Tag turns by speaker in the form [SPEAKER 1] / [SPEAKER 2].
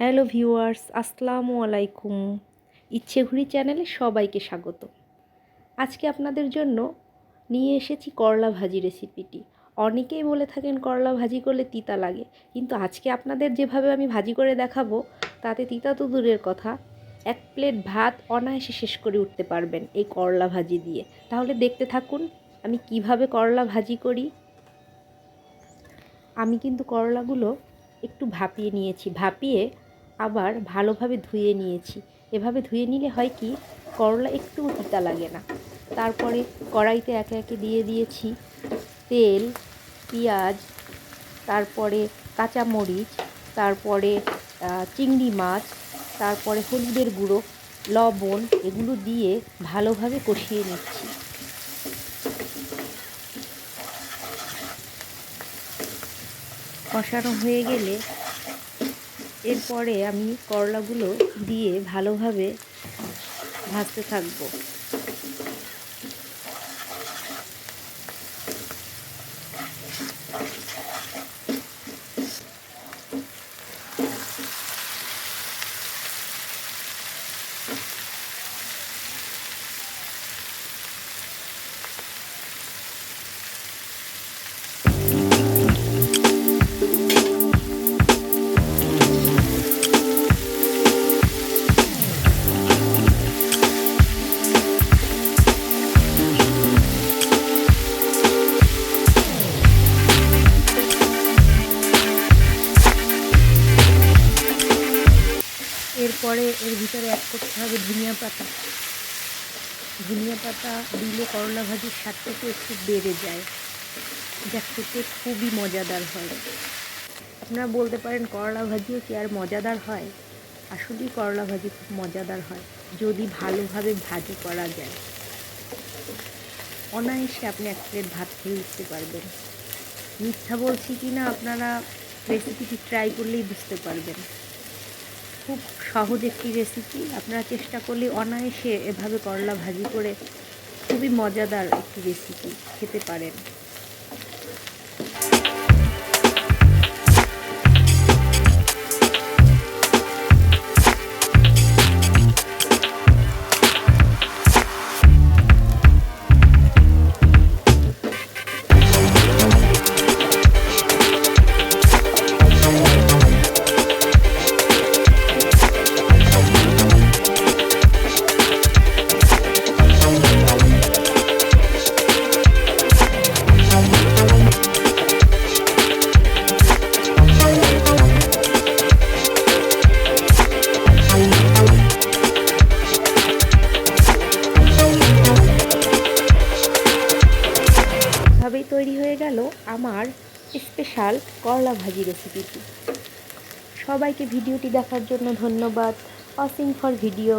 [SPEAKER 1] Hello viewers, আসসালামু আলাইকুম। ইচ্ছেঘুরি চ্যানেলে সবাইকে স্বাগত। আজকে আপনাদের জন্য নিয়ে এসেছি করলা ভাজি রেসিপিটি। অনেকেই বলে থাকেন করলা ভাজি করলে তিতা লাগে, কিন্তু আজকে আপনাদের যেভাবে আমি ভাজি করে দেখাবো তাতে তিতা তো দূরের কথা, এক প্লেট ভাত অনায়াসে শেষ করে উঠতে পারবেন এই করলা ভাজি দিয়ে। তাহলে দেখতে থাকুন আমি কিভাবে করলা ভাজি করি। আমি কিন্তু করলাগুলো একটু ভাপিয়ে নিয়েছি, ভাপিয়ে আবার ভালোভাবে ধুয়ে নিয়েছি। এভাবে ধুয়ে নিলে হয় কি, করলা একটু তিতা লাগে না। তারপরে কড়াইতে একে একে দিয়ে দিয়েছি তেল, পেঁয়াজ, তারপরে কাঁচামরিচ, তারপরে চিংড়ি মাছ, তারপরে হলুদের গুঁড়ো, লবণ, এগুলো দিয়ে ভালোভাবে কষিয়ে নিচ্ছি। কষানো হয়ে গেলে এরপরে আমি করলাগুলো দিয়ে ভালোভাবে ভাজতে থাকবো। এরপরে এর ভিতরে অ্যাড করতে হবে ধনিয়া পাতা। ধনিয়া পাতা দিলে করলা ভাজির স্বাদটাকে একটু বেড়ে যায়, যা খেতে খুবই মজাদার হয়। আপনারা বলতে পারেন করলা ভাজিও কি আর মজাদার হয়? আসলেই করলা ভাজি খুব মজাদার হয় যদি ভালোভাবে ভাজি করা যায়। অনায়াসে আপনি এক প্লেট ভাত খেয়ে উঠতে পারবেন। মিথ্যা বলছি কি না আপনারা রেসিপিটি ট্রাই করলেই বুঝতে পারবেন। খুব সহজ একটি রেসিপি, আপনারা চেষ্টা করলে অনায়াসে এভাবে করলা ভাজি করে খুবই মজাদার একটি রেসিপি খেতে পারেন। ভাবেই তৈরি হয়ে গেল আমার স্পেশাল করলা ভাজি রেসিপিটি। সবাইকে ভিডিওটি দেখার জন্য ধন্যবাদ। Watching for video.